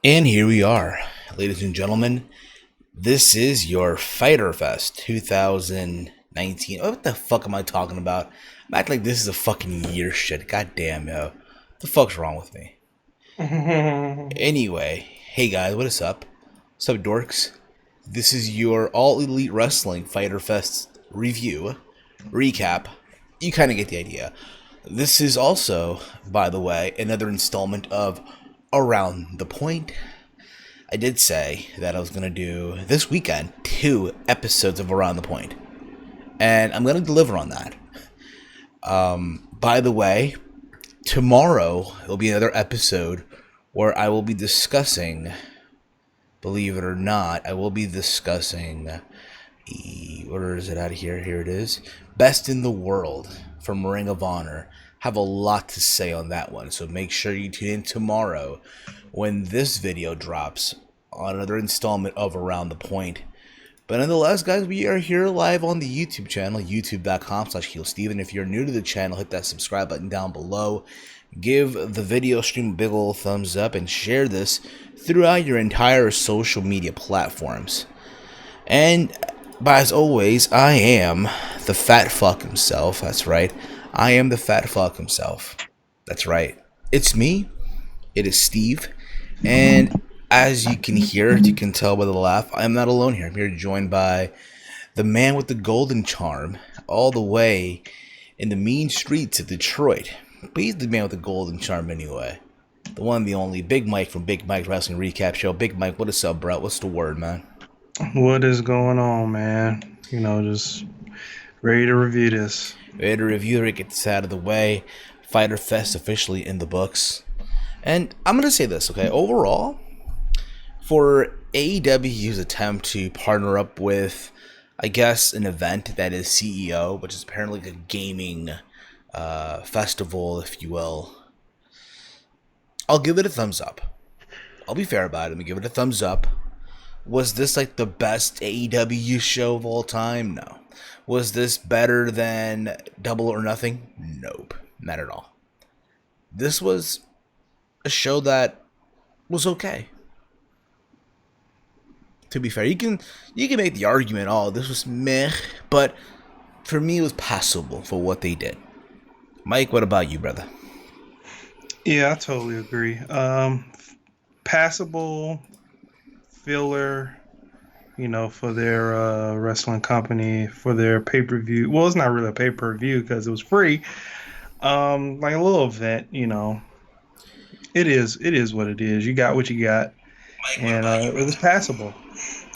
And here we are, ladies and gentlemen. This is your Fyter Fest 2019. What the fuck am I talking about? I'm acting like this is a fucking year shit. God damn, yo. What the fuck's wrong with me? Anyway, hey guys, what is up? What's up, dorks? This is your All Elite Wrestling Fyter Fest review, recap. You kind of get the idea. This is also, by the way, another installment of Around the Point. I did say that I was going to do, this weekend, 2 episodes of Around the Point. And I'm going to deliver on that. By the way, tomorrow will be another episode where I will be discussing, believe it or not, I will be discussing, where is it out of here? Here it is. Best in the World from Ring of Honor. Have a lot to say on that one, so make sure you tune in tomorrow when this video drops on another installment of Around the Point. But nonetheless, guys, we are here live on the YouTube channel, youtube.com/HeelSteven. If you're new to the channel, hit that subscribe button down below. Give the video stream a big ol' thumbs up and share this throughout your entire social media platforms. And as always, I am the fat fuck himself. That's right. I am the fat fuck himself. That's right. It's me. It is Steve. And as you can hear, you can tell by the laugh, I am not alone here. I'm here joined by the man with the golden charm, all the way in the mean streets of Detroit. But he's the man with the golden charm anyway. The one, the only, Big Mike from Big Mike Wrestling Recap Show. Big Mike, what is up, bro? What's the word, man? What is going on, man? You know, just ready to review this. Ready to review it, get this out of the way. Fyter Fest officially in the books. And I'm going to say this, okay? Overall, for AEW's attempt to partner up with, I guess, an event that is CEO, which is apparently like a gaming festival, if you will, I'll give it a thumbs up. I'll be fair about it. Let me give it a thumbs up. Was this like the best AEW show of all time? No. Was this better than Double or Nothing? Nope. Not at all. This was a show that was okay. To be fair, you can make the argument, oh, this was meh, but for me it was passable for what they did. Mike, what about you, brother? Yeah, I totally agree. Passable, filler, you know, for their wrestling company, for their pay-per-view. Well, it's not really a pay-per-view because it was free. Like a little event, you know. It is what it is. You got what you got, and it was passable.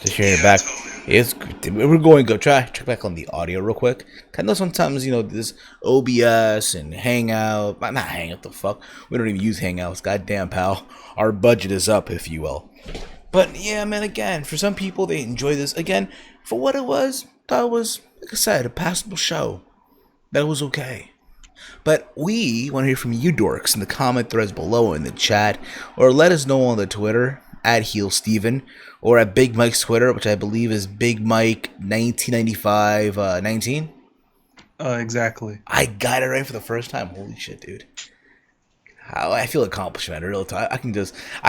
Just hearing it back, we're going to go check back on the audio real quick. I know sometimes, you know, this OBS and Hangout, not Hangout, the fuck, we don't even use Hangouts, goddamn pal, our budget is up, if you will. But yeah, man, again, for some people, they enjoy this. Again, for what it was, that was, like I said, a passable show. That was okay. But we want to hear from you dorks in the comment threads below in the chat, or let us know on the Twitter, at HeelSteven, or at Big Mike's Twitter, which I believe is Big Mike 1995 19. Exactly. I got it right for the first time. Holy shit, dude. I feel accomplished, man. Real time. I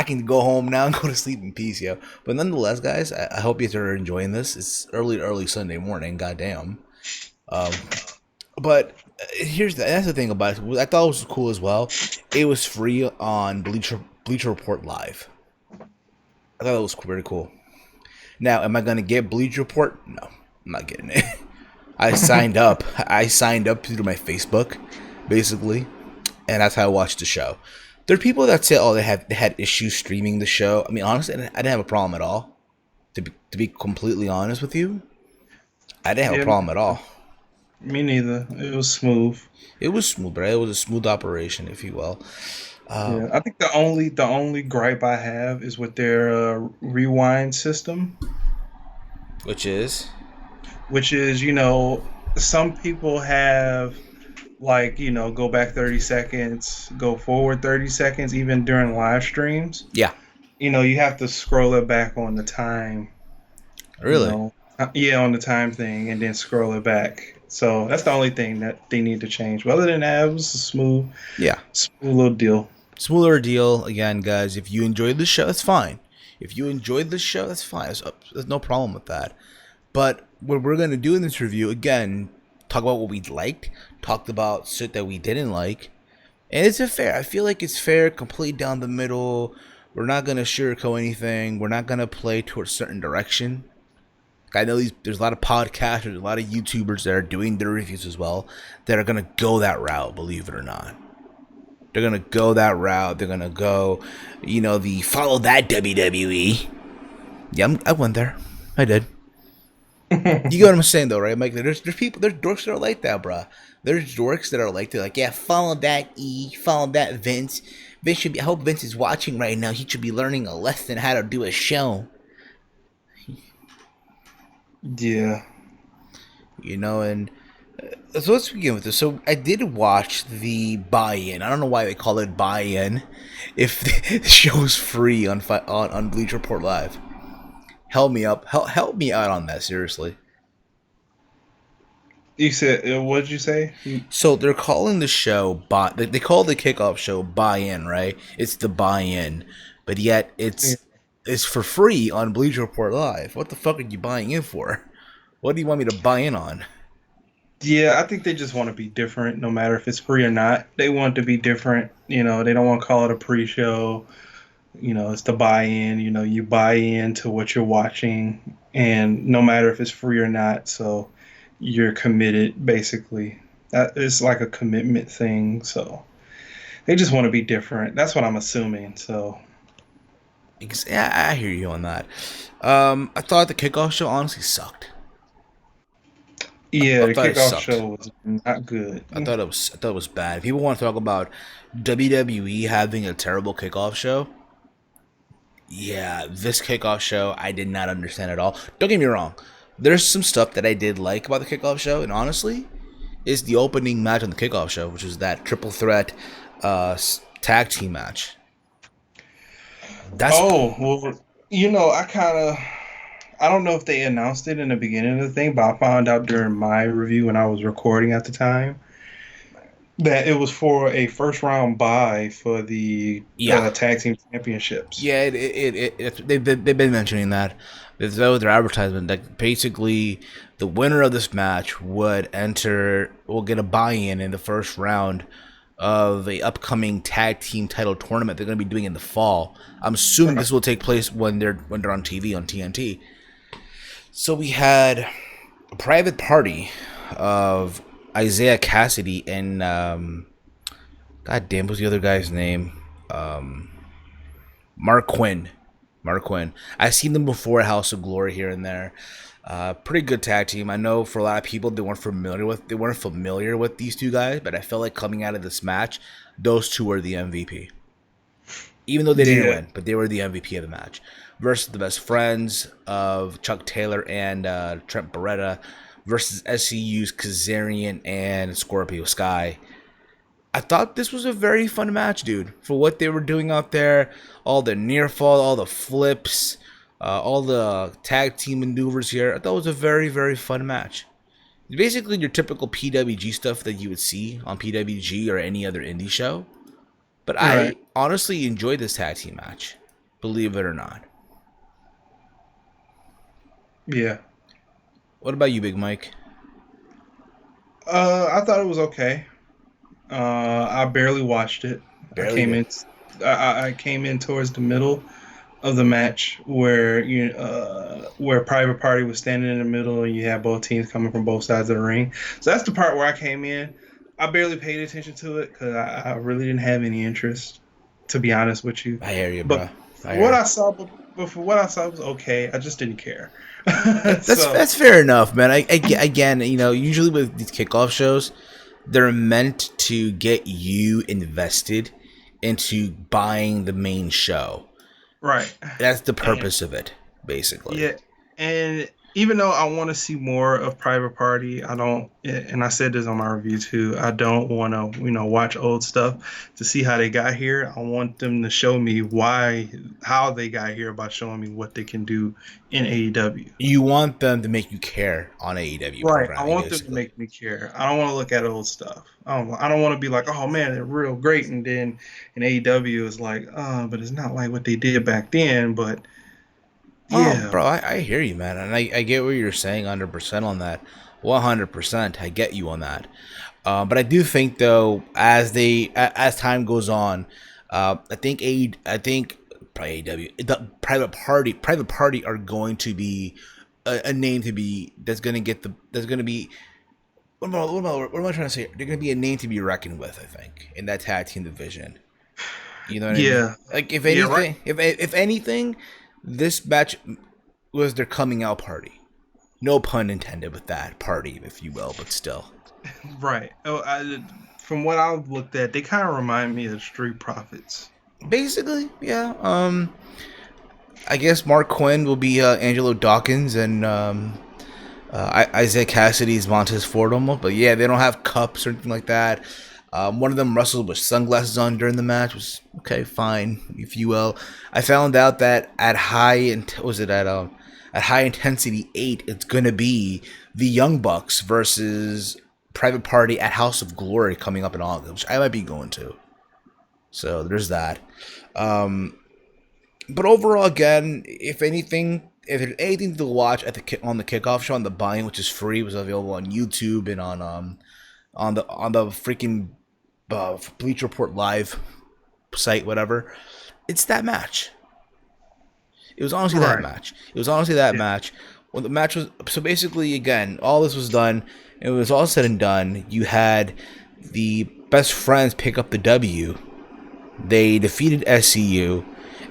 can go home now and go to sleep in peace, yo. But nonetheless, guys, I hope you guys are enjoying this. It's early Sunday morning. Goddamn. But that's the thing about it. I thought it was cool as well. It was free on Bleacher Report Live. I thought it was very cool. Now, am I gonna get Bleacher Report? No, I'm not getting it. I signed up. I signed up through my Facebook, basically. And that's how I watched the show. There are people that say, oh, they had issues streaming the show. I mean, honestly, I didn't have a problem at all. To be completely honest with you, I didn't have a problem at all. Me neither. It was smooth. It was smooth, bro. It was a smooth operation, if you will. Yeah, I think the only gripe I have is with their rewind system, which is, you know, some people have, like, you know, go back 30 seconds, go forward 30 seconds, even during live streams. Yeah. You know, you have to scroll it back on the time. Really? You know? Yeah, on the time thing, and then scroll it back. So that's the only thing that they need to change. But other than that, it was a smooth little deal. Smoother deal. Again, guys, if you enjoyed the show, that's fine. If you enjoyed the show, that's fine. There's no problem with that. But what we're going to do in this review, again, talk about what we liked, talked about shit that we didn't like. And it's fair. I feel like it's fair, complete down the middle. We're not going to sugarcoat anything. We're not going to play towards a certain direction. I know there's a lot of podcasters, a lot of YouTubers that are doing their reviews as well that are going to go that route, believe it or not. They're going to go that route. They're going to go, the follow that WWE. Yeah, I went there. I did. You get what I'm saying, though, right? Like, there's people, there's dorks that are like that, bruh. There's dorks that are like, they're like, yeah, follow that follow that Vince. Vince should be, I hope Vince is watching right now. He should be learning a lesson how to do a show. Yeah. And so let's begin with this. So I did watch the buy-in. I don't know why they call it buy-in if the show's free on Bleacher Report Live. Help me up. Help me out on that, seriously. You said, what did you say? So they're calling the show they call the kickoff show buy-in, right? It's the buy-in, but yet it's for free on Bleacher Report Live. What the fuck are you buying in for? What do you want me to buy in on? Yeah, I think they just want to be different, no matter if it's free or not. They want to be different. They don't want to call it a pre-show. It's the buy-in. You buy into what you're watching, and no matter if it's free or not, so you're committed, basically. It's like a commitment thing, so they just want to be different. That's what I'm assuming, so. Yeah, I hear you on that. I thought the kickoff show honestly sucked. Yeah, the kickoff show was not good. I thought it was bad. People want to talk about WWE having a terrible kickoff show. Yeah, this kickoff show I did not understand at all. Don't get me wrong. There's some stuff that I did like about the kickoff show, and honestly, is the opening match on the kickoff show, which is that triple threat tag team match. I don't know if they announced it in the beginning of the thing, but I found out during my review when I was recording at the time that it was for a first round bye for the tag team championships. Yeah, they've been mentioning that. That was their advertisement. That basically the winner of this match will get a buy-in in the first round of a upcoming tag team title tournament they're going to be doing in the fall. I'm assuming this will take place when they're on TV on TNT. So we had a private party of Isaiah Cassidy and God damn, what's the other guy's name? Mark Quinn. I've seen them before at House of Glory here and there. Pretty good tag team. I know for a lot of people they weren't familiar with these two guys, but I felt like coming out of this match, those two were the MVP. Even though they didn't win, but they were the MVP of the match. Versus the best friends of Chuck Taylor and Trent Beretta versus SCU's Kazarian and Scorpio Sky. I thought this was a very fun match, dude. For what they were doing out there, all the near fall, all the flips, all the tag team maneuvers here. I thought it was a very, very fun match. Basically your typical PWG stuff that you would see on PWG or any other indie show. But I honestly enjoyed this tag team match, believe it or not. Yeah. What about you, Big Mike? I thought it was okay. I barely watched it. I came in towards the middle of the match where Private Party was standing in the middle and you had both teams coming from both sides of the ring. So that's the part where I came in. I barely paid attention to it because I really didn't have any interest, to be honest with you. I hear you, bro. What I saw was okay. I just didn't care. That's fair enough, man. Again, usually with these kickoff shows, they're meant to get you invested into buying the main show. Right. That's the purpose of it, basically. Yeah, and even though I want to see more of Private Party, I don't, and I said this on my review too. I don't want to, watch old stuff to see how they got here. I want them to show me how they got here by showing me what they can do in AEW. You want them to make you care on AEW Right. I programming, want them to basically. make me care. I don't want to look at old stuff. I don't want to be like, oh man, they're real great, and then in AEW is like, but it's not like what they did back then. But Oh, yeah, bro, I hear you, man, and I get what you're saying 100% on that. 100%, I get you on that. But I do think though, as time goes on, I think probably AEW, the Private Party are going to be a name to be that's going to get that's going to be what am I trying to say? They're going to be a name to be reckoned with. I think in that tag team division. You know what I mean? yeah, Like yeah, right, if anything, this match was their coming out party. No pun intended with that party, if you will, but still. right. From what I've looked at, they kind of remind me of Street Profits. Basically, yeah. I guess Mark Quinn will be Angelo Dawkins and Isaiah Cassidy's Montez Ford almost. But yeah, they don't have cups or anything like that. One of them wrestled with sunglasses on during the match. Was okay, fine, if you will. I found out that at high intensity 8, it's gonna be the Young Bucks versus Private Party at House of Glory coming up in August, which I might be going to. So there's that. But overall, again, if there's anything to watch at on the kickoff show on the buy-in, which is free, was available on YouTube and on the freaking Bleach Report Live site, whatever. It's that match. It was honestly that Right. match. It was honestly that Yeah. match. When the match was so basically again, all this was done. It was all said and done. You had the best friends pick up the W. They defeated SCU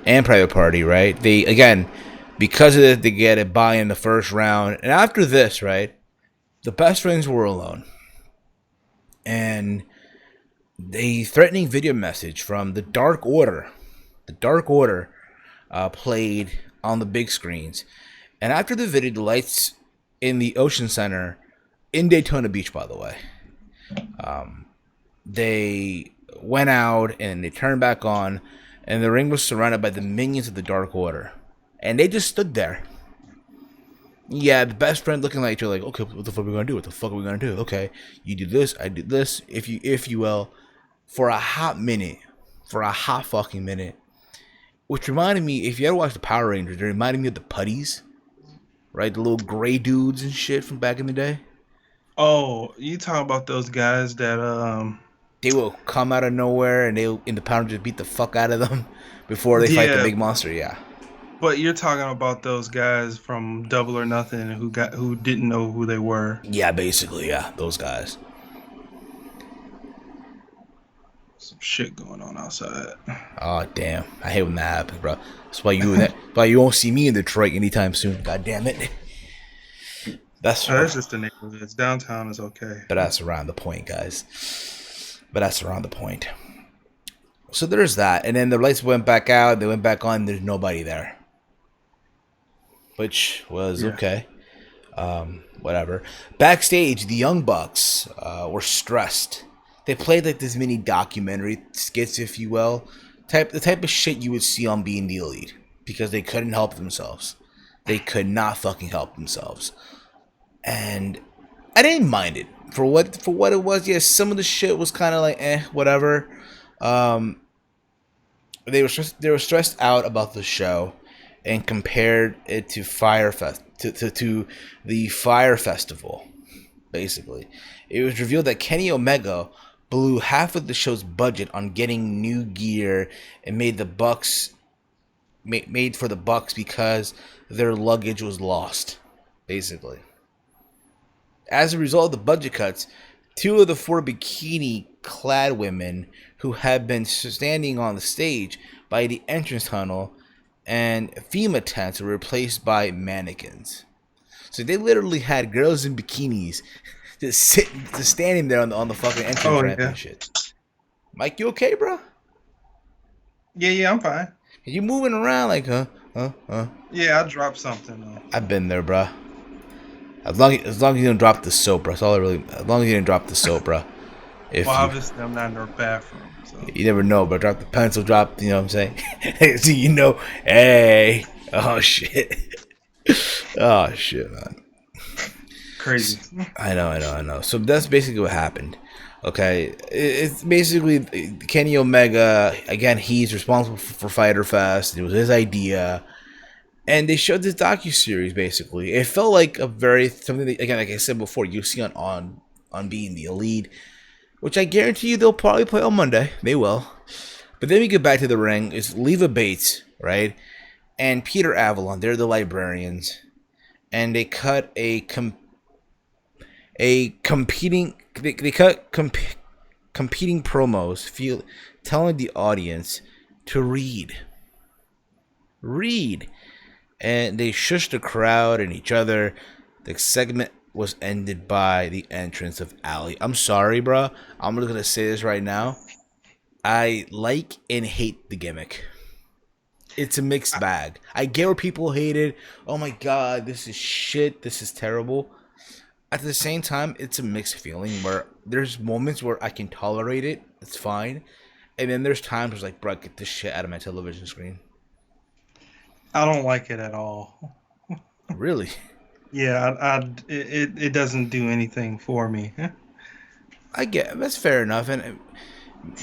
and Private Party, right? They again, because of it, they get a bye in the first round. And after this, right, the best friends were alone. And a threatening video message from the Dark Order. The Dark Order played on the big screens. And after the video, the lights in the Ocean Center in Daytona Beach, by the way, they went out and they turned back on, and the ring was surrounded by the minions of the Dark Order. And they just stood there. Yeah, the best friend looking like you're like, okay, what the fuck are we gonna do? What the fuck are we gonna do? Okay, you do this, I do this, if you will, for a hot minute, for a hot fucking minute. Which reminded me, if you ever watched the Power Rangers, it reminded me of the Putties, right? The little gray dudes and shit from back in the day. Oh, you talk about those guys that They will come out of nowhere and they'll in the Power Rangers beat the fuck out of them before they fight the yeah, big monster. Yeah, but you're talking about those guys from Double or Nothing who didn't know who they were. yeah, basically, yeah, those guys. Some shit going on outside. Oh damn, I hate when that happens, bro. That's why you won't see me in Detroit anytime soon. God damn it. That's Oh, that's just the neighborhood. It's downtown is okay. But that's around the point, guys. But that's around the point. So there's that, and then the lights went back out. They went back on. There's nobody there, which was Yeah. okay. Whatever. Backstage, the Young Bucks were stressed. They played like this mini documentary skits, if you will, the type of shit you would see on Being the Elite, because they couldn't help themselves. They could not fucking help themselves, and I didn't mind it for what it was. Yes, some of the shit was kind of like whatever. They were stressed out about the show and compared it to to the Fire Festival. Basically, it was revealed that Kenny Omega blew half of the show's budget on getting new gear and made for the Bucks because their luggage was lost. Basically, as a result of the budget cuts, 2 of the 4 bikini-clad women who had been standing on the stage by the entrance tunnel and FEMA tents were replaced by mannequins. So they literally had girls in bikinis just standing there on the fucking entrance ramp and shit. Mike, you okay, bro? Yeah, I'm fine. You moving around like, huh? Yeah, I dropped something though. I've been there, bro. As long as you don't drop the soap, bro. That's all I really. As long as you didn't drop the soap, bro. Well, If you obviously, I'm not in their bathroom, so. you never know, but drop the pencil, drop. You know what I'm saying? So you know, hey, oh shit, oh shit, man. Crazy. I know. So that's basically what happened. Okay, it's basically Kenny Omega. Again, he's responsible for Fyter Fest. It was his idea, and they showed this docu-series. Basically, it felt like a very something that, again, like I said before, you see on Being the Elite, which I guarantee you they'll probably play on Monday. They will. But then we get back to the ring. It's Leva Bates, right, and Peter Avalon. They're the librarians, and they cut competing. They cut competing promos, telling the audience to read, and they shushed the crowd and each other. The segment was ended by the entrance of Allie. I'm sorry, bro. I'm just gonna say this right now. I like and hate the gimmick. It's a mixed bag. I get where people hate it. Oh my god, this is shit. This is terrible. At the same time, it's a mixed feeling where there's moments where I can tolerate it. It's fine. And then there's times where it's like, bro, get this shit out of my television screen. I don't like it at all. Really? Yeah, it doesn't do anything for me. I get that's fair enough. And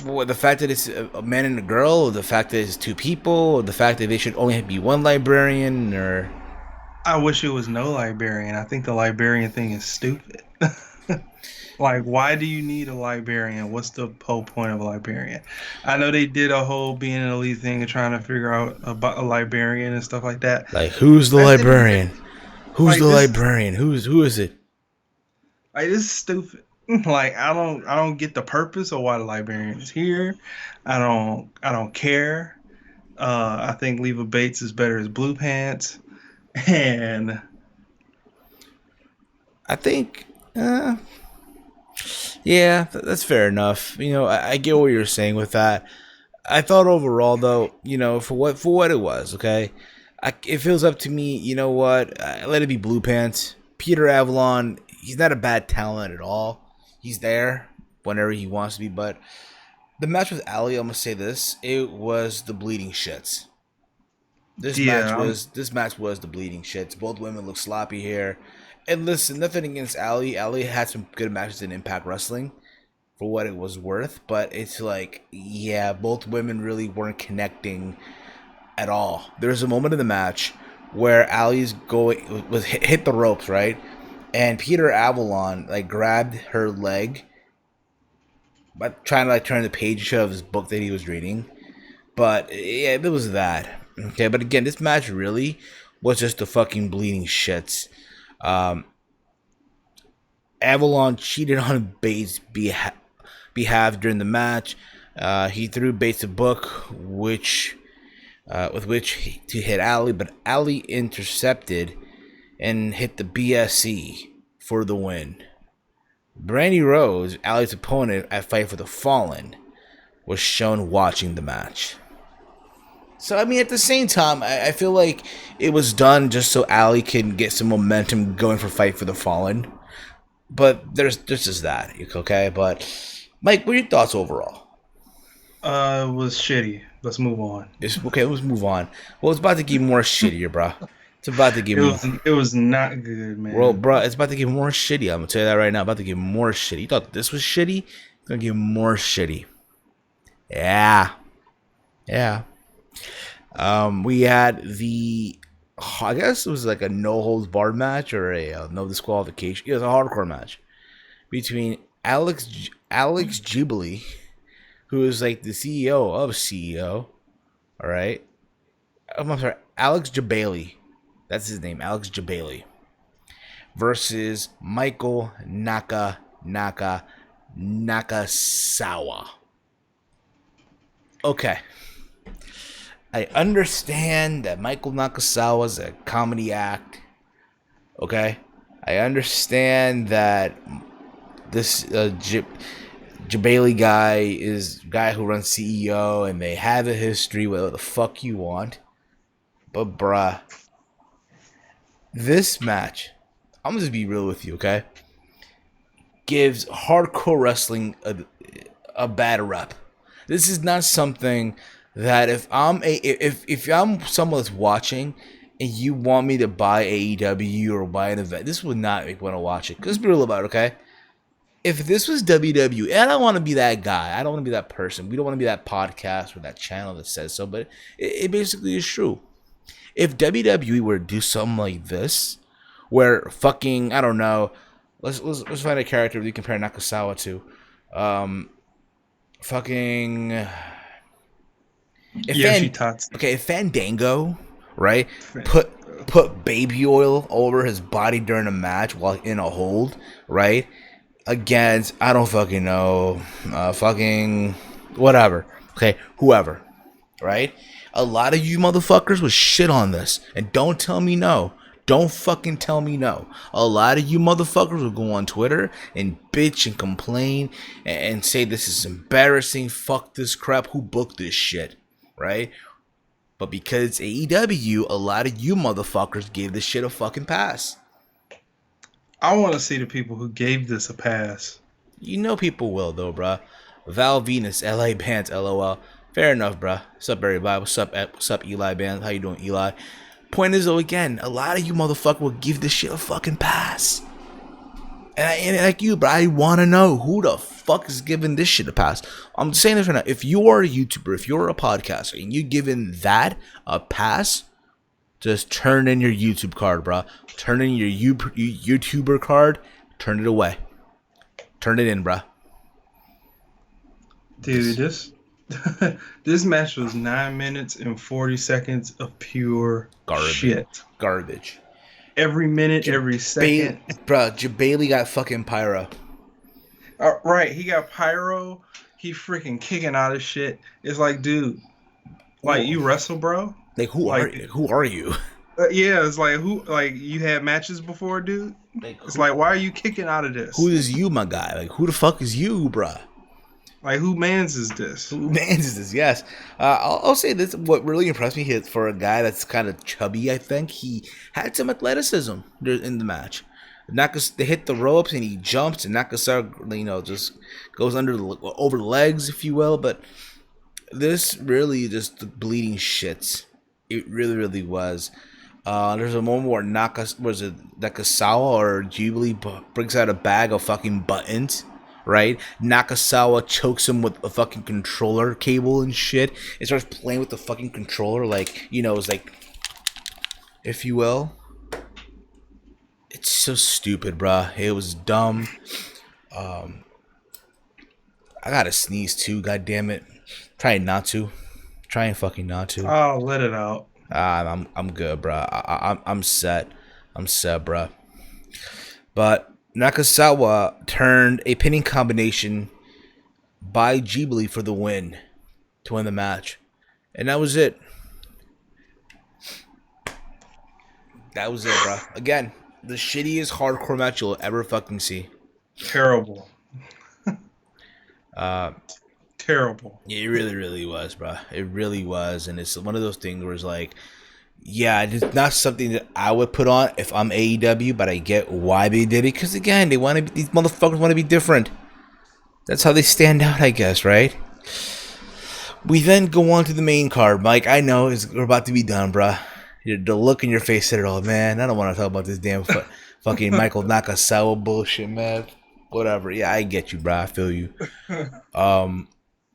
the fact that it's a man and a girl, or the fact that it's two people, or the fact that they should only be one librarian, or I wish it was no librarian. I think the librarian thing is stupid. Like, why do you need a librarian? What's the whole point of a librarian? I know they did a whole being an elite thing and trying to figure out about a librarian and stuff like that. like, who's the That didn't librarian? make- Who's like, the this- librarian? Who is it? Like, this is stupid. Like, I don't get the purpose of why the librarian is here. I don't care. I think Leva Bates is better as Blue Pants, and I think, yeah, that's fair enough. You know, I get what you're saying with that. I thought overall, though, you know, for what it was, okay, it feels up to me. You know what? Let it be Blue Pants. Peter Avalon, he's not a bad talent at all. He's there whenever he wants to be. But the match with Ali, I'm gonna say this: it was the bleeding shits. This match was the bleeding shits. Both women look sloppy here. And listen, nothing against Ali. Ali had some good matches in Impact Wrestling for what it was worth, but it's like, yeah, both women really weren't connecting at all. There was a moment in the match where Ali's hit the ropes, right? And Peter Avalon like grabbed her leg by trying to like turn the page of his book that he was reading. But yeah, it was that. Okay, but again, this match really was just the fucking bleeding shits. Avalon cheated on Bates' behalf during the match. He threw Bates a book, with which to hit Ali, but Ali intercepted and hit the BSC for the win. Brandy Rose, Ali's opponent at Fight for the Fallen, was shown watching the match. So, I mean, at the same time, I feel like it was done just so Ali can get some momentum going for Fight for the Fallen. But there's just that, okay? But, Mike, what are your thoughts overall? It was shitty. Let's move on. Okay, let's move on. Well, it's about to get more shittier, bro. It's about to get It was not good, man. Well, bro, it's about to get more shitty. I'm gonna tell you that right now. About to get more shitty. You thought this was shitty? It's gonna get more shitty. Yeah. We had I guess it was like a no holds barred match or a no disqualification. It was a hardcore match between Alex Jubilee, who is like the CEO of CEO. All right. I'm sorry, Alex Jabali. That's his name, Alex Jabali. Versus Michael Nakasawa. Okay. I understand that Michael Nakasawa is a comedy act. Okay. I understand that this Jabali guy is a guy who runs CEO and they have a history, whatever the fuck you want. But bruh, this match, I'm gonna just be real with you, okay? Gives hardcore wrestling a bad rep. This is not something that if I'm someone that's watching and you want me to buy AEW or buy an event, this would not make me want to watch it. Because be real about it, okay? If this was WWE, I don't want to be that guy. I don't want to be that person. We don't want to be that podcast or that channel that says so, but it basically is true. If WWE were to do something like this, where fucking, I don't know, let's find a character we compare Nakasawa to. Fucking if Fandango, right, put baby oil over his body during a match while in a hold, right, against, I don't fucking know, fucking whatever, okay, whoever, right? A lot of you motherfuckers would shit on this, and don't tell me no. Don't fucking tell me no. A lot of you motherfuckers will go on Twitter and bitch and complain and say this is embarrassing. Fuck this crap. Who booked this shit? Right? But because it's AEW, a lot of you motherfuckers gave this shit a fucking pass. I want to see the people who gave this a pass. You know people will, though, bruh. Val Venus, LA Bands, LOL. Fair enough, bruh. What's up, everybody? What's up, Eli Bands? How you doing, Eli? Point is, though, again, a lot of you motherfuckers will give this shit a fucking pass. And like you, but I want to know who the fuck is giving this shit a pass. I'm saying this right now. If you are a YouTuber, if you're a podcaster, and you're giving that a pass, just turn in your YouTube card, bro. Turn in your YouTuber card. Turn it away. Turn it in, bro. Dude, this match was 9 minutes and 40 seconds of pure shit. Garbage. Every minute, every second. Bro, Bailey got fucking pyro. Right, he got pyro. He freaking kicking out of shit. It's like, dude, like, you wrestle, bro? Like, who are you? Yeah, it's like, you had matches before, dude? It's like, why are you kicking out of this? Who is you, my guy? Like, who the fuck is you, bruh? Like, who mans is this? Who mans is this? Yes. I'll say this. What really impressed me is for a guy that's kind of chubby, I think, he had some athleticism in the match. They hit the ropes and he jumps, and Nakasawa, just goes over the legs, if you will. But this really just bleeding shits. It really, really was. There's a moment where Nakasawa or Ghibli brings out a bag of fucking buttons. Right? Nakasawa chokes him with a fucking controller cable and shit. And starts playing with the fucking controller it's like, if you will. It's so stupid, bruh. It was dumb. I gotta sneeze too, god damn it. Trying fucking not to. Oh, let it out. I'm good, bruh. I'm set. I'm set, bruh. But Nakasawa turned a pinning combination by Ghibli for the win to win the match. And that was it. That was it, bro. Again, the shittiest hardcore match you'll ever fucking see. Terrible. Terrible. It really, really was, bro. It really was. And it's one of those things where it's like, yeah, it's not something that I would put on if I'm AEW, but I get why they did it. Because again, these motherfuckers want to be different. That's how they stand out, I guess, right? We then go on to the main card. Mike, I know we're about to be done, bruh. The look in your face said it all, man. I don't want to talk about this damn fucking Michael Nakasawa bullshit, man. Whatever. Yeah, I get you, bruh. I feel you.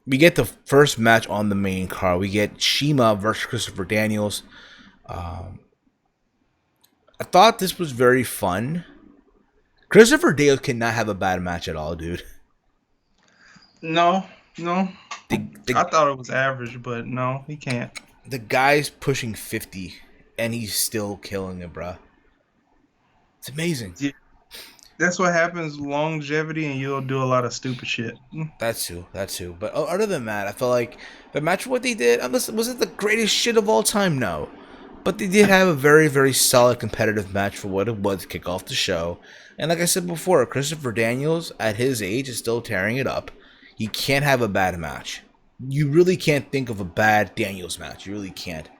We get the first match on the main card. We get Shima versus Christopher Daniels. I thought this was very fun. Christopher Daniels cannot have a bad match at all, dude. No. I thought it was average, but no, he can't. The guy's pushing 50, and he's still killing it, bruh. It's amazing. Yeah. That's what happens, longevity, and you'll do a lot of stupid shit. That's too. But other than that, I felt like the match, what they did, was it the greatest shit of all time? No. But they did have a very, very solid competitive match for what it was to kick off the show. And like I said before, Christopher Daniels, at his age, is still tearing it up. He can't have a bad match. You really can't think of a bad Daniels match. You really can't,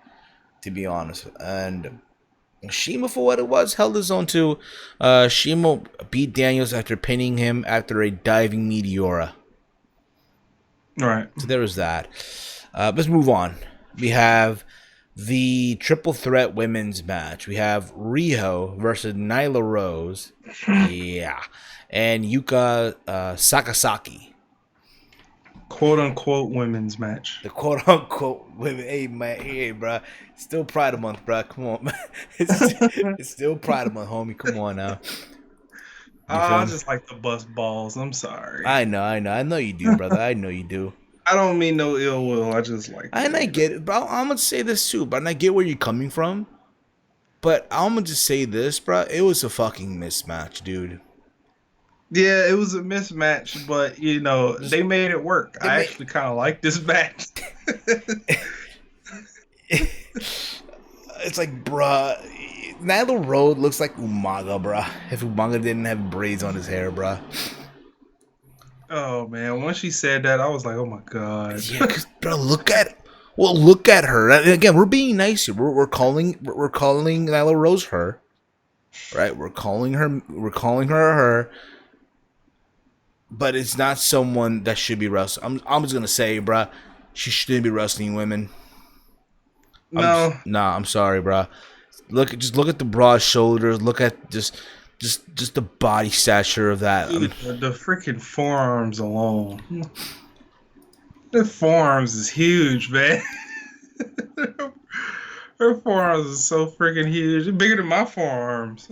to be honest. And Shima, for what it was, held his own too. Shima beat Daniels after pinning him after a diving Meteora. Right. So there was that. Let's move on. We have the triple threat women's match. We have Riho versus Nyla Rose. Yeah. And Yuka Sakazaki. Quote unquote women's match. The quote unquote women. Hey, man. Hey, bro. Still Pride Month, bro. Come on, man. It's still Pride Month, homie. Come on now. I just like to bust balls. I'm sorry. I know you do, brother. I know you do. I don't mean no ill will. I just like. And I get it, bro. I'm gonna say this too, but I get where you're coming from. But I'm gonna just say this, bro. It was a fucking mismatch, dude. Yeah, it was a mismatch, but you know they made it work. I actually kind of like this match. It's like, bruh, Nyla Rose looks like Umaga, bruh. If Umaga didn't have braids on his hair, bruh. Oh man, once she said that, I was like, oh my god. Yeah, cause, bro, look at her. And again, we're being nice here. We're calling Nyla Rose her, right? We're calling her her. But it's not someone that should be wrestling. I'm just gonna say, bruh, she shouldn't be wrestling women. No, I'm sorry, bruh. Look at the broad shoulders. Look at just the body stature of that. the freaking forearms alone. The forearms is huge, man. Her forearms is so freaking huge. They're bigger than my forearms.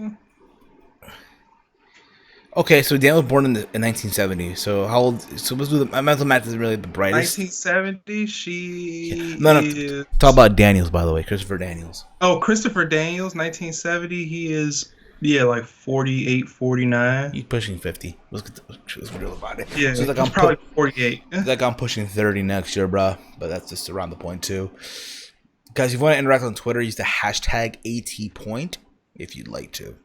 Okay, so Dan was born in 1970. So how old? So let's do the my mental math isn't really the brightest. 1970. She No. is... Talk about Daniels, by the way, Christopher Daniels. Oh, Christopher Daniels, 1970. He is like 48, 49. He's pushing 50. Let's be real about it. Yeah, so it's like I'm probably 48. It's like I'm pushing 30 next year, bro. But that's just around the point too. Guys, if you want to interact on Twitter, use the hashtag ATPoint if you'd like to.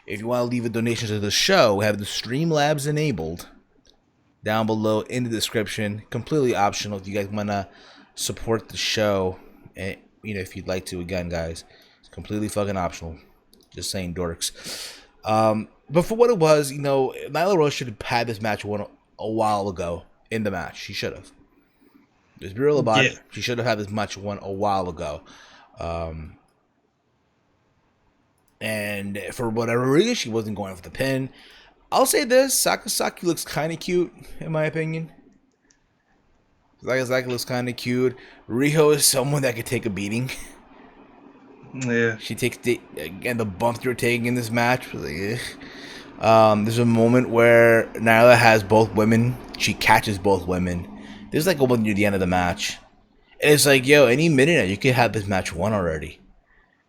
If you want to leave a donation to the show, we have the Streamlabs enabled down below in the description. Completely optional if you guys want to support the show. And, if you'd like to, again, guys, it's completely fucking optional. Just saying, dorks. But for what it was, Nyla Rose should have had this match won a while ago in the match. She should have. Just be real about it. She should have had this match won a while ago. And for whatever reason, she wasn't going for the pin. I'll say this. Sakazaki looks kind of cute, in my opinion. Sakazaki looks kind of cute. Riho is someone that could take a beating. Yeah. She takes the bump they're taking in this match. There's a moment where Nyla has both women. She catches both women. There's like a one near the end of the match. And it's like, yo, any minute now, you could have this match won already.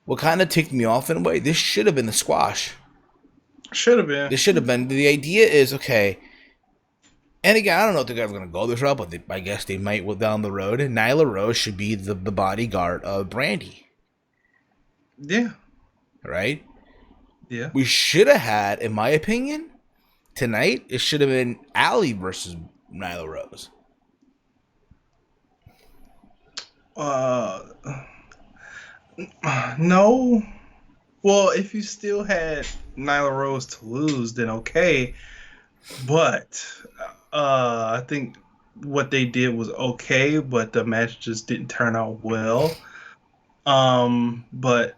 What kind of ticked me off in a way, this should have been the squash. Should have been. This should have been. The idea is, okay, and again, I don't know if they're ever going to go this route, but I guess they might down the road. And Nyla Rose should be the bodyguard of Brandy. Yeah. Right? Yeah. We should have had, in my opinion, tonight, it should have been Allie versus Nyla Rose. No. Well, if you still had Nyla Rose to lose, then okay. But I think what they did was okay, but the match just didn't turn out well. But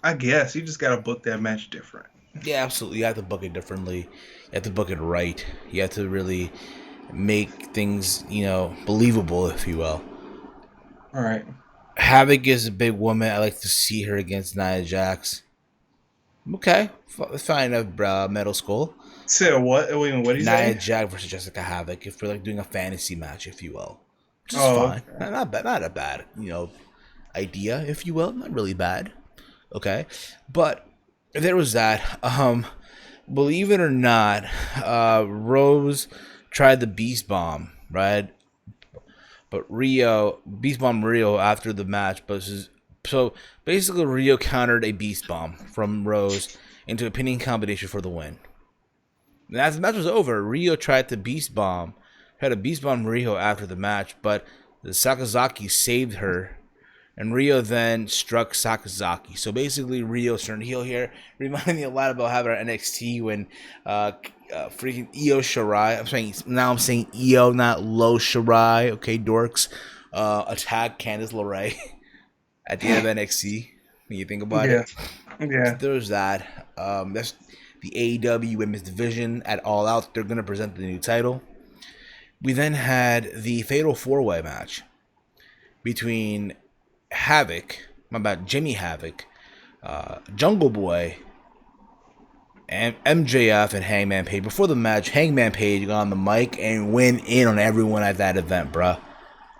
I guess you just gotta book that match different. Yeah, absolutely. You have to book it differently. You have to book it right. You have to really make things, believable, if you will. All right. Havoc is a big woman. I like to see her against Nia Jax. Okay, fine enough, Metal Skull. So what? Wait, what do you say? Nia Jax versus Jessica Havoc. If we're like doing a fantasy match, if you will, which is fine. Okay. Not bad. Not a bad, idea, if you will. Not really bad. Okay, but there was that. Believe it or not, Rose tried the Beast Bomb, right? But Beast Bomb Rio after the match, so basically Rio countered a Beast Bomb from Rose into a pinning combination for the win. And as the match was over, Rio tried a Beast Bomb Rio after the match, but the Sakazaki saved her And Rio then struck Sakazaki. So basically, Rio turned heel here. Reminding me a lot about having our NXT when freaking Io Shirai. I'm saying Io, not Lo Shirai. Okay, dorks. Attacked Candice LeRae at the end of NXT. When you think about Yeah. it, Yeah. so there's that. That's the AEW Women's Division at All Out. They're gonna present the new title. We then had the Fatal 4-Way match between Jimmy Havoc, Jungle Boy, and MJF and Hangman Page. Before the match, Hangman Page got on the mic and went in on everyone at that event, bruh.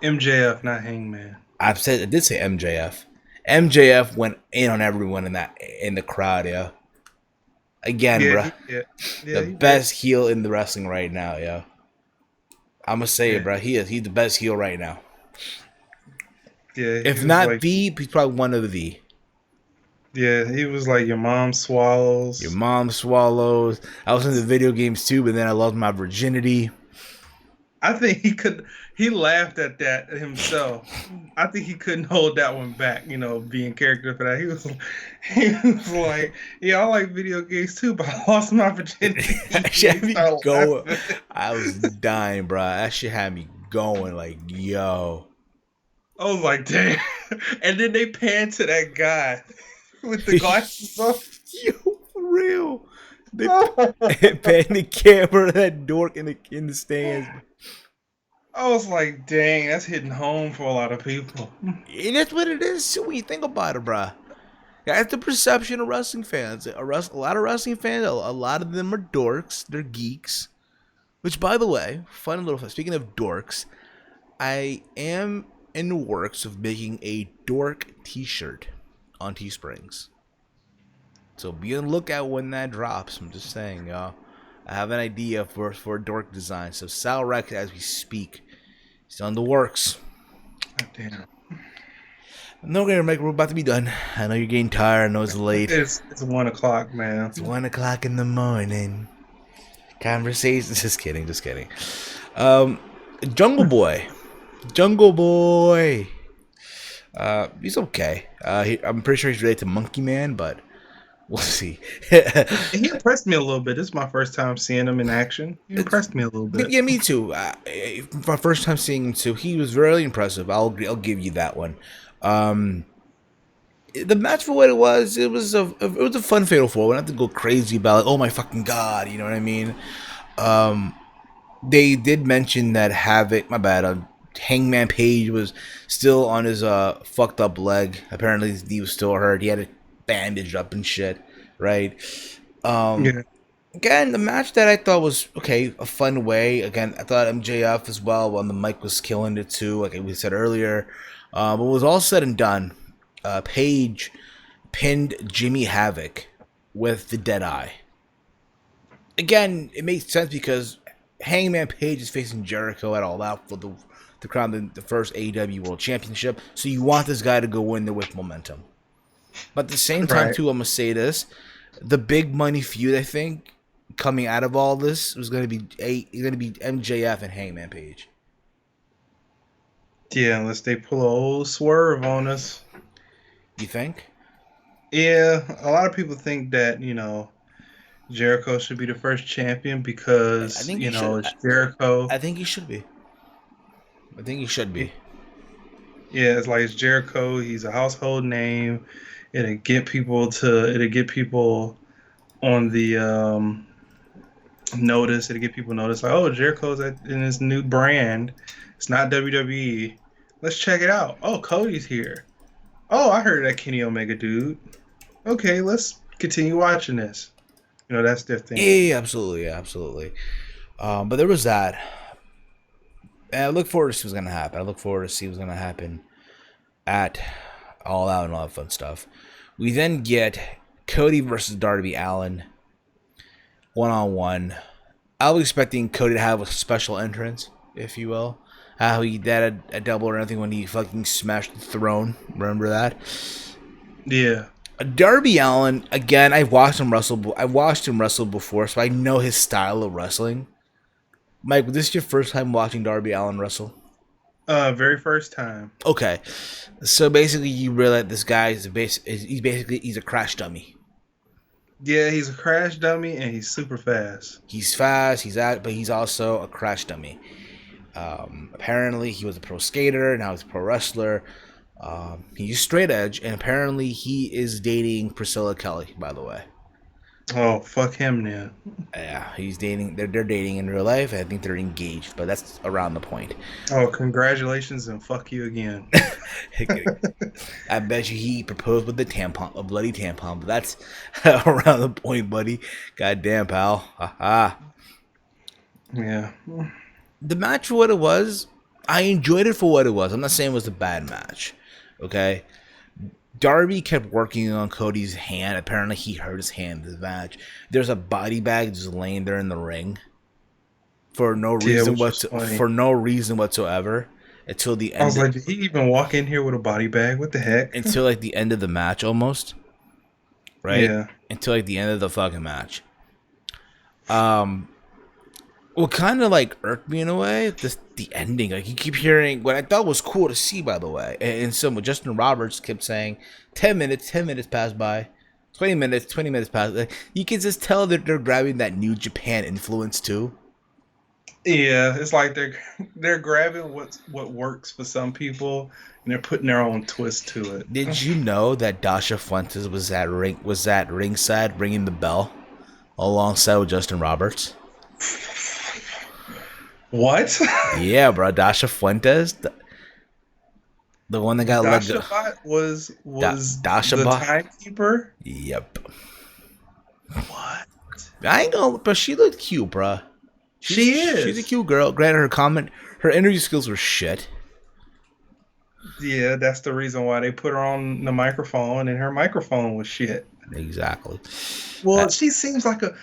MJF, not Hangman. I did say MJF. MJF went in on everyone in the crowd, yeah. Again, bruh. The best heel in the wrestling right now, yo. I'm gonna say it, bro. He's the best heel right now. Yeah. If not the, he's probably one of the. Yeah, he was like your mom swallows. Your mom swallows. I was into video games too, but then I lost my virginity. I think he laughed at that himself. I think he couldn't hold that one back, being character for that. He was like, yeah, I like video games too, but I lost my virginity. I was dying, bro. That shit had me going like, yo. I was like, damn. And then they panned to that guy with the glasses on. Yo, for real. They panned the camera, that dork in the stands. I was like, dang, that's hitting home for a lot of people. And that's what it is, too, when you think about it, bruh. That's the perception of wrestling fans. A lot of wrestling fans, a lot of them are dorks. They're geeks. Which, by the way, speaking of dorks, I am in the works of making a dork t-shirt on Teesprings. So be on the lookout when that drops. I'm just saying, y'all. I have an idea for a dork design. So Salrex, as we speak, he's on the works. God damn. No, we're about to be done. I know you're getting tired. I know it's late. It's 1 o'clock, man. It's 1 o'clock in the morning. Conversations. Just kidding. Jungle Boy. He's okay. I'm pretty sure he's related to Monkey Man, but we'll see. He impressed me a little bit. This is my first time seeing him in action. He impressed me a little bit. Yeah, me too. My first time seeing him too. He was really impressive. I'll give you that one. The match, for what it was a fun Fatal 4. We don't have to go crazy about oh my fucking god, you know what I mean? They did mention that Hangman Page was still on his fucked up leg. Apparently he was still hurt. He had it bandaged up and shit, right? Yeah. Again, the match that I thought was okay, a fun way. Again, I thought MJF as well on the mic was killing it too, like we said earlier. But it was all said and done. Page pinned Jimmy Havoc with the dead eye. Again, it makes sense because Hangman Page is facing Jericho at All Out for the crown the first AEW World Championship. So you want this guy to go in there with momentum. But at the same time, too, I'm gonna say this: the big money feud, I think, coming out of all this was gonna be MJF and Hangman Page. Yeah, unless they pull an old swerve on us. You think? Yeah, a lot of people think that, Jericho should be the first champion because, it's Jericho. I think he should be. Yeah, it's like it's Jericho. He's a household name. It'll get people on the notice. It'll get people notice like, oh, Jericho's in his new brand. It's not WWE. Let's check it out. Oh, Cody's here. Oh, I heard that Kenny Omega dude. Okay, let's continue watching this. That's their thing. Yeah, absolutely. But there was that. And I look forward to see what's going to happen. At All Out and all that fun stuff. We then get Cody versus Darby Allin. 1-on-1. I was expecting Cody to have a special entrance, if you will. How he did a double or anything when he fucking smashed the throne. Remember that? Yeah. Darby Allin, again, I watched him wrestle before, so I know his style of wrestling. Mike, was this your first time watching Darby Allin wrestle? Very first time. Okay, so basically, you realize this guy he's a crash dummy. Yeah, he's a crash dummy and he's super fast. He's fast, but he's also a crash dummy. Apparently, he was a pro skater, now he's a pro wrestler. He's straight edge, and apparently, he is dating Priscilla Kelly. By the way, Oh, fuck him now. yeah, he's dating. They're dating in real life. I think they're engaged, but that's around the point. Oh, congratulations and fuck you again. I bet you he proposed with a bloody tampon, but that's around the point, buddy. Goddamn, pal. Ha. Yeah. The match for what it was, I enjoyed it for what it was. I'm not saying it was a bad match. Okay? Darby kept working on Cody's hand. Apparently he hurt his hand in the match. There's a body bag just laying there in the ring for no reason whatsoever. Until the end. I was like, did he even walk in here with a body bag? What the heck? Until like the end of the match almost. Right? Yeah. Until like the end of the fucking match. What kind of like irked me in a way, the ending. Like you keep hearing what I thought was cool to see, by the way. And some Justin Roberts kept saying 10 minutes pass by. 20 minutes pass. Like, you can just tell that they're grabbing that New Japan influence too. Yeah, it's like they're grabbing what works for some people and they're putting their own twist to it. Did you know that Dasha Fuentes was at ringside ringing the bell alongside with Justin Roberts? What? Yeah, bro. Dasha Fuentes, the one that got let go. was Dasha the Bot? timekeeper? Yep. What? I ain't gonna, but she looked cute, bro. She's a cute girl. Granted, her interview skills were shit. Yeah, that's the reason why they put her on the microphone, and her microphone was shit. Exactly. Well, she seems like a.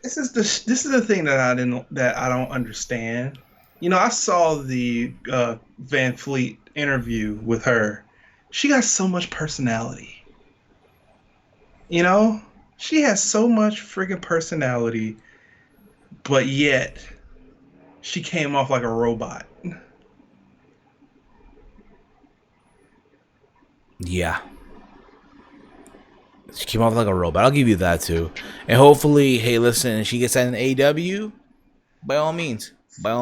This is the thing that I don't understand. You know, I saw the Van Fleet interview with her. She got so much personality. You know, she has so much freaking personality, but yet she came off like a robot. Yeah. She came off like a robot. I'll give you that too. And hopefully, hey, listen, she gets that in AEW, by all means. But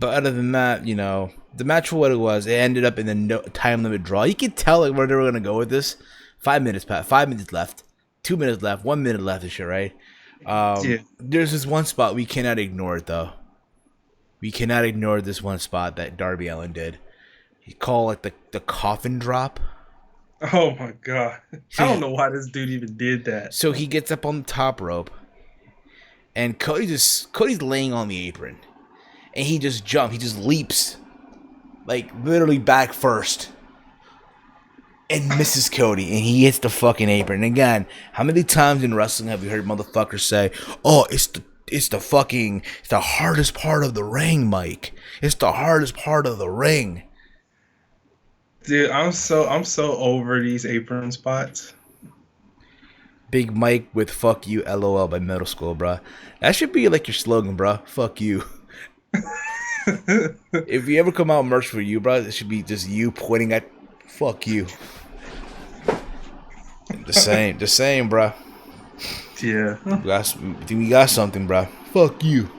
other than that, you know, the match for what it was, it ended up in the time limit draw. You could tell like where they were gonna go with this. 5 minutes left, 2 minutes left, 1 minute left and shit, right? Yeah. There's this one spot we cannot ignore it though. We cannot ignore this one spot that Darby Allin did. He called like the coffin drop. Oh my god. I don't know why this dude even did that. So he gets up on the top rope, and Cody's laying on the apron, and he just jumps. He just leaps, like literally back first, and misses Cody, and he hits the fucking apron. And again, how many times in wrestling have you heard motherfuckers say, "Oh, it's the hardest part of the ring, Mike. It's the hardest part of the ring." Dude, I'm so over these apron spots. Big Mike with "fuck you, LOL" by Middle School, bruh. That should be like your slogan, bruh. Fuck you. If you ever come out merch for you, bruh, it should be just you pointing at "fuck you." Just saying, bruh. Yeah. We got something, bruh. Fuck you.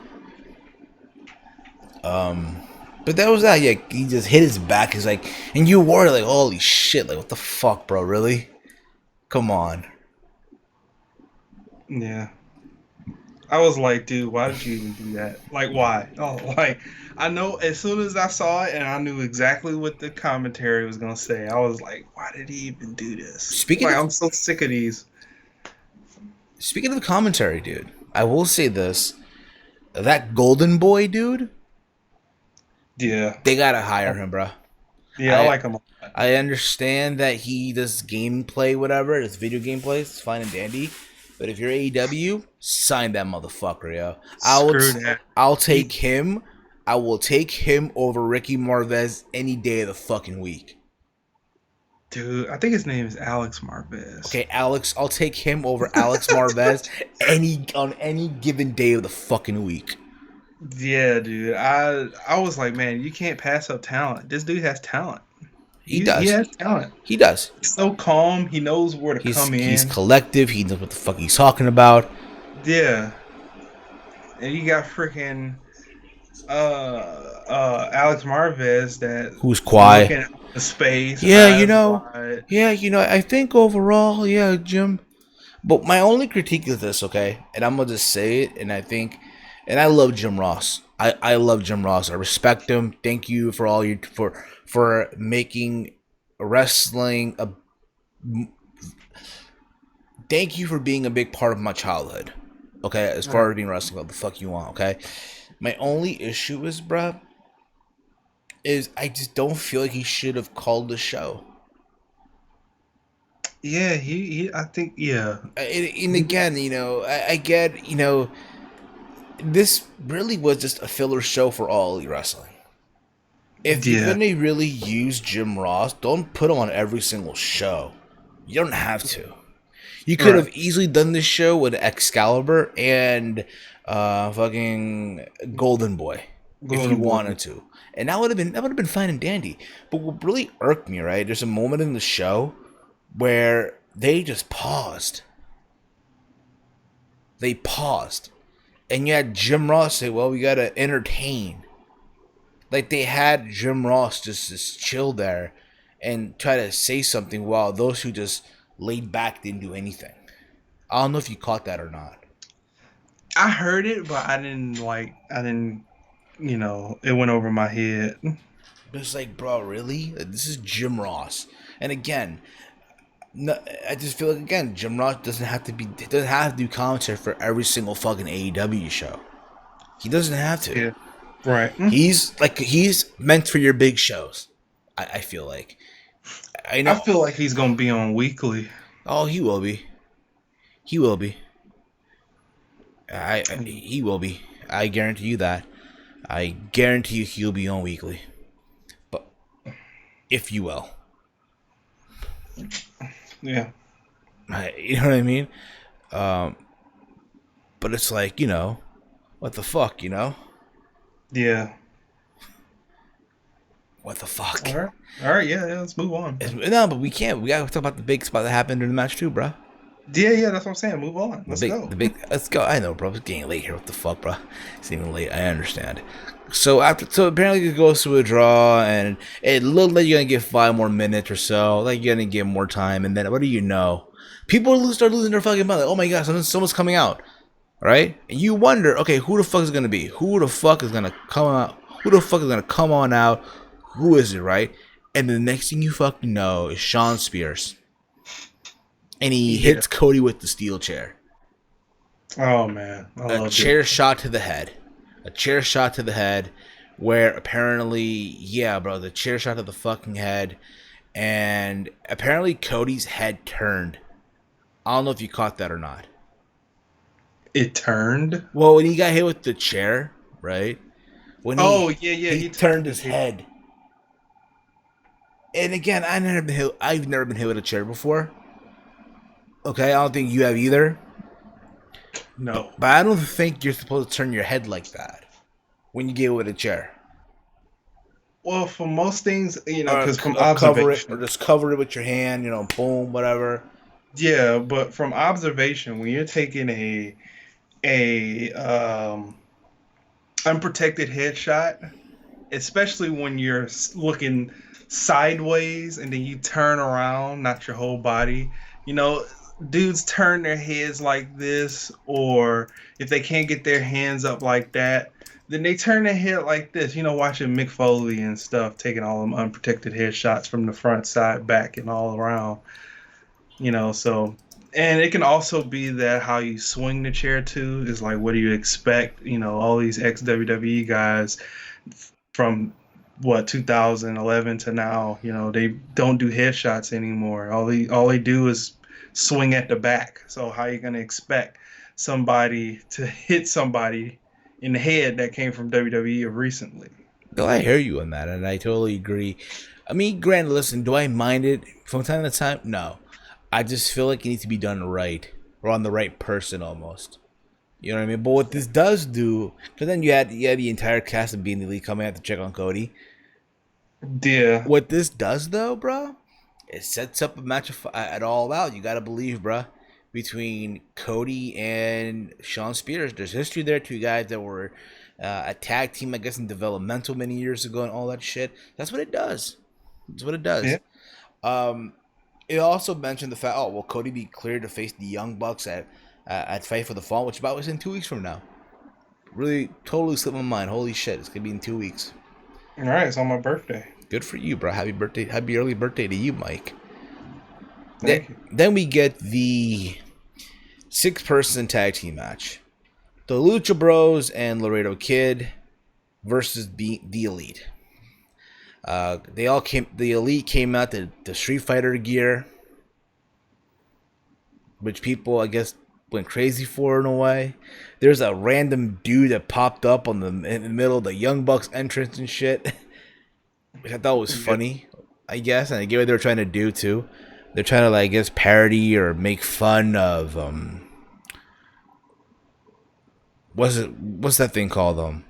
But that was that. Yeah, he just hit his back. He's like, and you were like, holy shit, like what the fuck, bro? Really? Come on. Yeah. I was like, dude, why did you even do that? Like, why? Oh, like, I know as soon as I saw it and I knew exactly what the commentary was going to say, I was like, why did he even do this? I'm so sick of these. Speaking of the commentary, dude, I will say this. That Golden Boy, dude. Yeah. They got to hire him, bro. Yeah, I like him. I understand that he does gameplay, whatever. It's video gameplay. It's fine and dandy. But if you're AEW, sign that motherfucker, yo. I'll take him. I will take him over Ricky Marvez any day of the fucking week. Dude, I think his name is Alex Marvez. Okay, Alex. I'll take him over Alex Marvez on any given day of the fucking week. Yeah, dude. I was like, man, you can't pass up talent. This dude has talent. He He does. has talent. He does. He's so calm. He knows where to come He's in. collective. He knows what the fuck he's talking about. Yeah, and you got freaking Alex Marvez Who's that's quiet? looking out the space, Yeah, eyes wide. I think overall, yeah, Jim. But my only critique of this, okay, and I'm gonna just say it, and I think, and I love Jim Ross. I love Jim Ross. I respect him. Thank you for all you for making wrestling a. Thank you for being a big part of my childhood. Okay, as far as being wrestling, what the fuck you want? Okay, my only issue is, bruh, is I just don't feel like he should have called the show. Yeah, he I think yeah. And again, I get, this really was just a filler show for All Elite Wrestling. If you're Yeah. gonna really use Jim Ross, don't put him on every single show. You don't have to. You could Right. have easily done this show with Excalibur and fucking Golden Boy if you Golden Boy. wanted to, and that would have been fine and dandy. But what really irked me, right? There's a moment in the show where they just paused. They paused, and you had Jim Ross say, "Well, we gotta entertain." Like they had Jim Ross just chill there and try to say something while those who just laid back didn't do anything. I don't know if you caught that or not. I heard it, but I didn't it went over my head. But it's like, bro, really? Like, this is Jim Ross. And again, no, I just feel like again, Jim Ross doesn't have to do commentary for every single fucking AEW show. He doesn't have to. Yeah. Right. He's meant for your big shows. I feel like. I I know. feel like he's gonna be on weekly. Oh, he will be. He will be. He will be. I guarantee you that. I guarantee you he'll be on weekly. But if you will. Yeah. You know what I mean? But it's like, what the fuck, Yeah. What the fuck? All right. All right. Yeah. Let's move on. No, but we can't. We gotta talk about the big spot that happened during the match too, bro. Yeah. That's what I'm saying. Move on. Let's go. Let's go. I know, bro. It's getting late here. What the fuck, bro? It's even late. I understand. So apparently it goes to a draw, and it looked like you're gonna get 5 more minutes or so. Like you're gonna get more time, and then what do you know? People start losing their fucking mind. Like, oh my god, someone's coming out, right? And you wonder, okay, who the fuck is gonna be? Who the fuck is gonna come out? Who the fuck is gonna come on out? Who is it, right? And the next thing you fucking know is Shawn Spears, and he hits Cody with the steel chair. Oh man, A chair shot to the head. A chair shot to the head, where apparently, yeah, bro, the chair shot to the fucking head, and apparently Cody's head turned. I don't know if you caught that or not. It turned. Well, when he got hit with the chair, right? When he turned his head. And again, I've never been hit with a chair before. Okay, I don't think you have either. No. But I don't think you're supposed to turn your head like that when you get hit with a chair. Well, for most things, because from cover it, observation, or just cover it with your hand, boom, whatever. yeah, but from observation, when you're taking a unprotected headshot, especially when you're looking sideways and then you turn around, not your whole body, dudes turn their heads like this, or if they can't get their hands up like that, then they turn their head like this. Watching Mick Foley and stuff, taking all them unprotected headshots from the front, side, back, and all around. So, and it can also be that how you swing the chair too is like, what do you expect? All these ex WWE guys from 2011 to now, they don't do headshots anymore. All they do is swing at the back. So how are you going to expect somebody to hit somebody in the head that came from WWE recently? No, I hear you on that, and I totally agree. I mean, granted, listen, do I mind it from time to time? No. I just feel like it needs to be done right, or on the right person almost. You know what I mean? But what this does do, because then you had the entire cast of Being the Elite coming out to check on Cody. Yeah. What this does, though, bro, it sets up a match at All Out. You gotta believe, bro, between Cody and Shawn Spears. There's history there. Two guys that were a tag team, I guess, in developmental many years ago and all that shit. That's what it does. That's what it does. Yeah. It also mentioned the fact, will Cody be cleared to face the Young Bucks at Fight for the Fall, which about was in 2 weeks from now. Really, totally slipped my mind. Holy shit, it's gonna be in 2 weeks. All right, it's on my birthday. Good for you, bro. Happy birthday! Happy early birthday to you, Mike. Thank you. Then we get the 6-person tag team match: the Lucha Bros and Laredo Kid versus the Elite. The Elite came out the Street Fighter gear, which people, I guess, went crazy for in a way. There's a random dude that popped up in the middle of the Young Bucks entrance and shit, which I thought was funny, I guess, and I get what they were trying to do too. They're trying to, like, I guess, parody or make fun of what's that thing called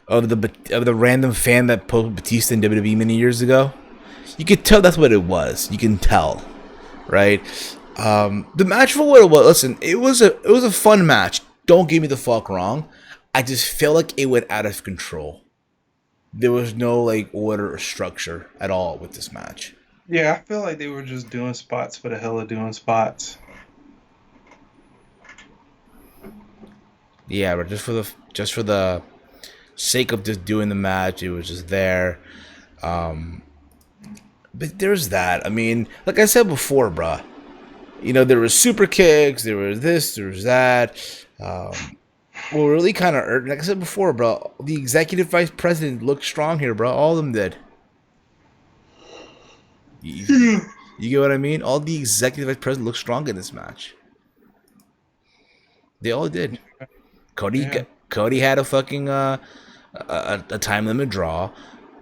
of the random fan that posted Batista in WWE many years ago. You could tell that's what it was. You can tell, right? The match for what it was. Listen, it was a fun match. Don't get me the fuck wrong. I just felt like it went out of control. There was no, like, order or structure at all with this match. Yeah, I feel like they were just doing spots for the hell of doing spots. Yeah, but just for the sake of just doing the match, it was just there. But there's that. I mean, like I said before, bruh. You know, there was super kicks, there was this, there was that. Well, really kind of, like I said before, bro, the executive vice president looked strong here, bro. All of them did. You get what I mean? All the executive vice president looked strong in this match. They all did. Cody had a fucking a time limit draw,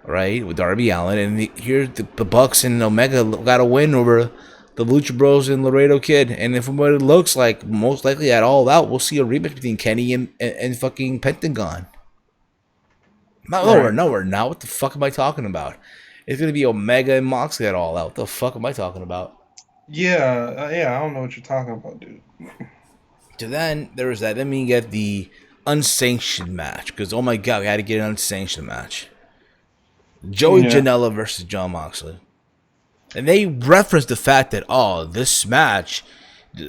right, with Darby Allin, and here the Bucks and Omega got a win over the Lucha Bros and Laredo Kid. And from what it looks like, most likely at All Out, we'll see a rematch between Kenny and fucking Pentagon. No, we're not. What the fuck am I talking about? It's gonna be Omega and Moxley at All Out. What the fuck am I talking about? Yeah, I don't know what you're talking about, dude. So then there was that. Then we get the unsanctioned match, because oh my god, we had to get an unsanctioned match. Joey Janela versus Jon Moxley. And they referenced the fact that, this match, for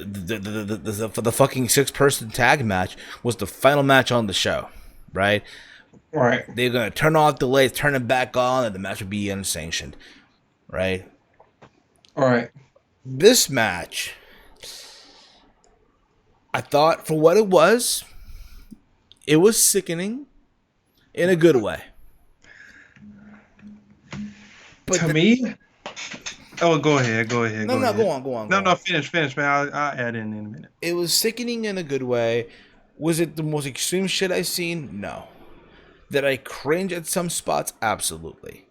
the fucking 6-person tag match, was the final match on the show, right? Right. They're going to turn off the lights, turn it back on, and the match would be unsanctioned, right? All right. This match, I thought, for what it was sickening in a good way. But to me... Oh, go ahead. Go on. No, finish, man. I'll add in a minute. It was sickening in a good way. Was it the most extreme shit I've seen? No. Did I cringe at some spots? Absolutely.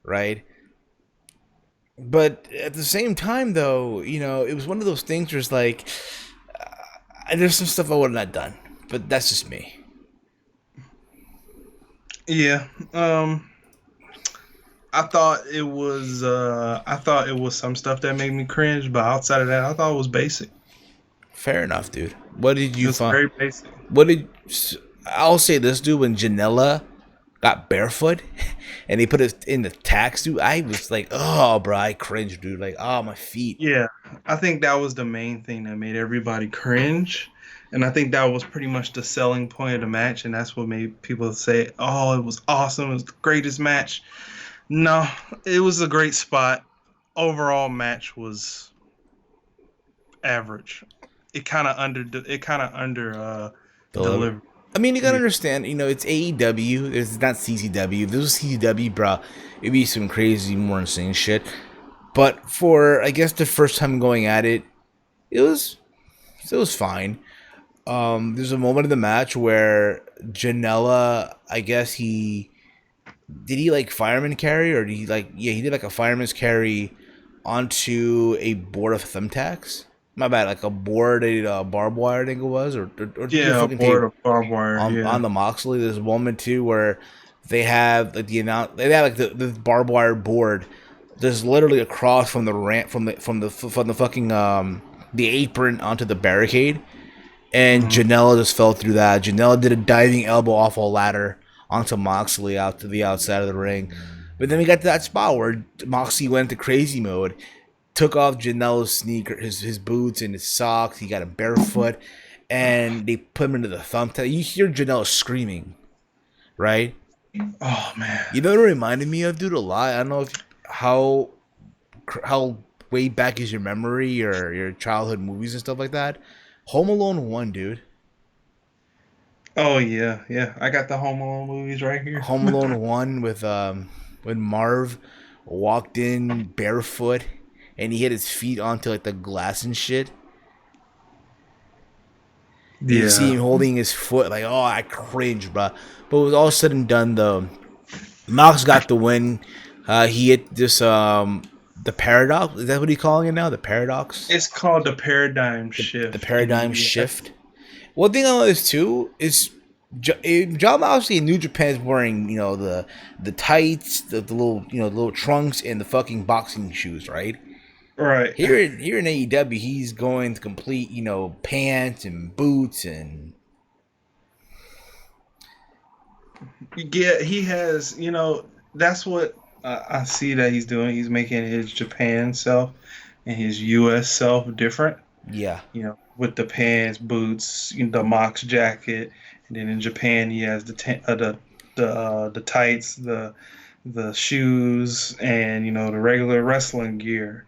Right? But at the same time, though, you know, it was one of those things where it's like, there's some stuff I would not done. But that's just me. Yeah. I thought it was some stuff that made me cringe, but outside of that, I thought it was basic. Fair enough, dude. What did you find? Very basic. I'll say this, dude. When Janela got barefoot and they put it in the tax, dude, I was like, oh, bro, I cringed, dude. Like, oh, my feet. Yeah, I think that was the main thing that made everybody cringe. And I think that was pretty much the selling point of the match. And that's what made people say, oh, it was awesome. It was the greatest match. No, it was a great spot. Overall match was average. It kind of under delivered. I mean, you gotta understand, you know, it's AEW. It's not CCW. If this was CCW, bro, it'd be some crazy, more insane shit. But for, I guess, the first time going at it, it was fine. There's a moment in the match where Janela, I guess did he like fireman carry, or did he he did like a fireman's carry onto a board of thumbtacks, My bad, like a boarded barbed wire, I think it was, or your Yeah, a fucking tape board of barbed wire. on Yeah. the Moxley. There's a moment too where they have like they have like the barbed wire board. There's literally across from the ramp from the fucking the apron onto the barricade, and Hmm. Janela just fell through that. Janela did a diving elbow off a ladder onto Moxley out to the outside of the ring. But then we got to that spot where Moxley went into crazy mode, took off Janela's sneaker, his boots and his socks. He got him barefoot, and they put him into the thumbtack. You hear Janela screaming, right? Oh man. You know what it reminded me of, dude, a lot. I don't know if how way back is your memory or your childhood movies and stuff like that. Home Alone 1, dude. Oh yeah, yeah. I got the Home Alone movies right here. Home Alone 1 with when Marv walked in barefoot and he hit his feet onto like the glass and shit. And you see him Yeah. holding his foot like, oh, I cringe, bro. But it was all said and done though. Mox got the win. He hit this the paradox. Is that what he's calling it now? The paradox. It's called the Paradigm The Shift in the paradigm US. shift. One thing I noticed too is John Moxley in New Japan is wearing, you know, the tights, the little, you know, the little trunks and the fucking boxing shoes, right? Right. Here in AEW, he's going to complete, you know, pants and boots and Yeah, he has, that's what I see that he's doing. He's making his Japan self and his US self different, yeah, with the pants, boots, the Mox jacket, and then in Japan he has the tights, the shoes, and the regular wrestling gear,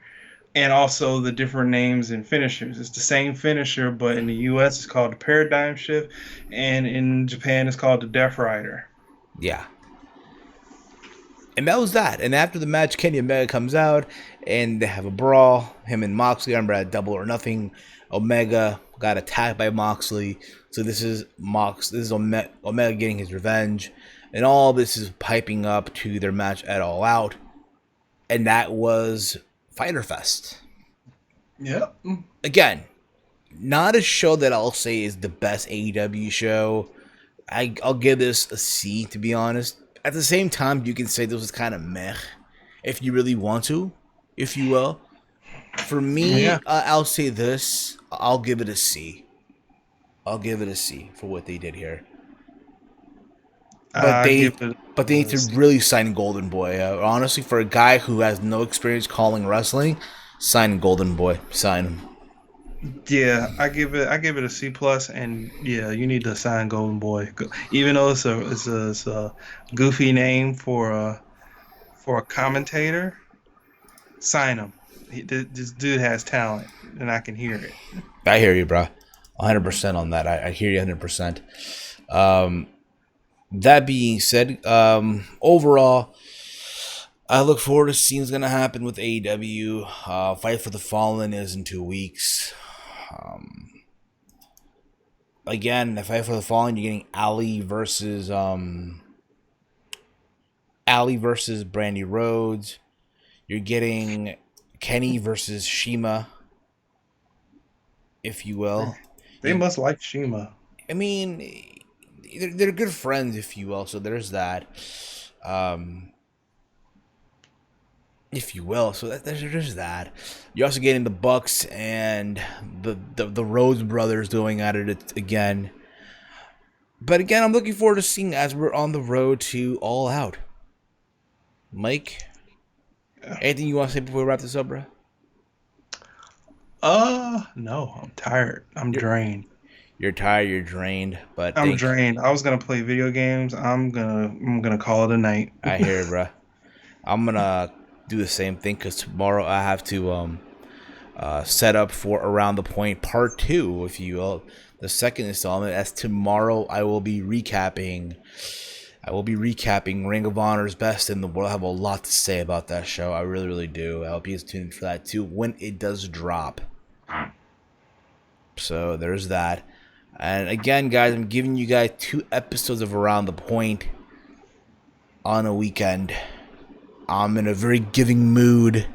and also the different names and finishers. It's the same finisher, but in the US it's called the Paradigm Shift, and in Japan it's called the Death Rider. yeah. And that was that. And after the match, Kenny Omega comes out and they have a brawl. Him and Moxley. I remember at Double or Nothing, Omega got attacked by Moxley. So this is Omega getting his revenge. And all this is piping up to their match at All Out. And that was Fyter Fest. Yep. Again, not a show that I'll say is the best AEW show. I'll give this a C, to be honest. At the same time, you can say this was kind of meh, if you really want to, if you will. For me, Yeah. I'll say this. I'll give it a C. I'll give it a C for what they did here. But I they, give it. but they need to really sign Golden Boy. Honestly, for a guy who has no experience calling wrestling, sign Golden Boy. Sign him. Yeah, I give it a C plus, and yeah, you need to sign Golden Boy, even though it's a goofy name for a commentator. Sign him. This dude has talent, and I can hear it. I hear you, bro. 100% on that. I hear you 100%. That being said, overall, I look forward to seeing what's going to happen with AEW. Fight for the Fallen is in 2 weeks. Again, the Fight for the Fallen, you're getting Ali versus Brandy Rhodes. You're getting Kenny versus Shima, if you will. They must like Shima. I mean, they're good friends, if you will. So there's that. If you will. So there's that. You're also getting the Bucks and the Rhodes brothers going at it again. But again, I'm looking forward to seeing as we're on the road to All Out. Mike, anything you want to say before we wrap this up, bro? No, I'm tired. I'm drained. You're tired. You're drained. But I'm drained. I was gonna play video games. I'm gonna call it a night. I hear it, bro. I'm gonna do the same thing because tomorrow I have to set up for Around the Point Part 2, if you will, the second installment. As tomorrow I will be recapping Ring of Honor's Best in the World. I have a lot to say about that show. I really, really do. I hope you guys tune in for that too when it does drop. So there's that. And again, guys, I'm giving you guys 2 episodes of Around the Point on a weekend. I'm in a very giving mood,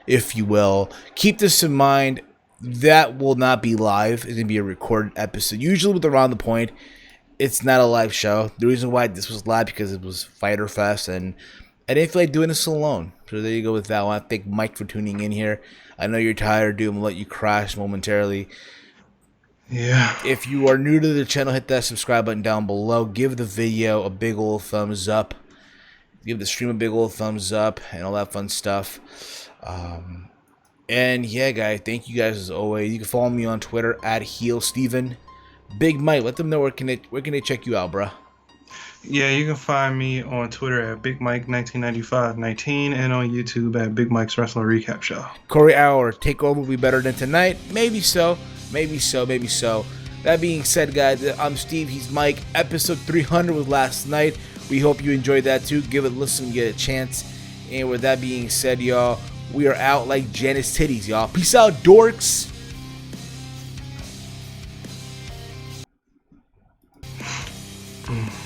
if you will. Keep this in mind. that will not be live. It's going to be a recorded episode. Usually with Around the Point, it's not a live show. The reason why this was live because it was Fyter Fest, and I didn't feel like doing this alone. So there you go with that. I want to thank Mike for tuning in here. I know you're tired, dude. I'm going to let you crash momentarily. Yeah. If you are new to the channel, hit that subscribe button down below. Give the video a big old thumbs up. Give the stream a big old thumbs up and all that fun stuff. And yeah, guys, thank you guys as always. You can follow me on Twitter at HeelSteven. Big Mike, let them know where can they check you out, bro. Yeah, you can find me on Twitter at Big Mike 199519 and on YouTube at Big Mike's Wrestling Recap Show. Corey Hour, Takeover will be better than tonight. Maybe so. Maybe so. Maybe so. That being said, guys, I'm Steve. He's Mike. Episode 300 was last night. We hope you enjoyed that too. Give it a listen, get a chance. And with that being said, y'all, we are out like Janice Titties, y'all. Peace out, dorks. Mm.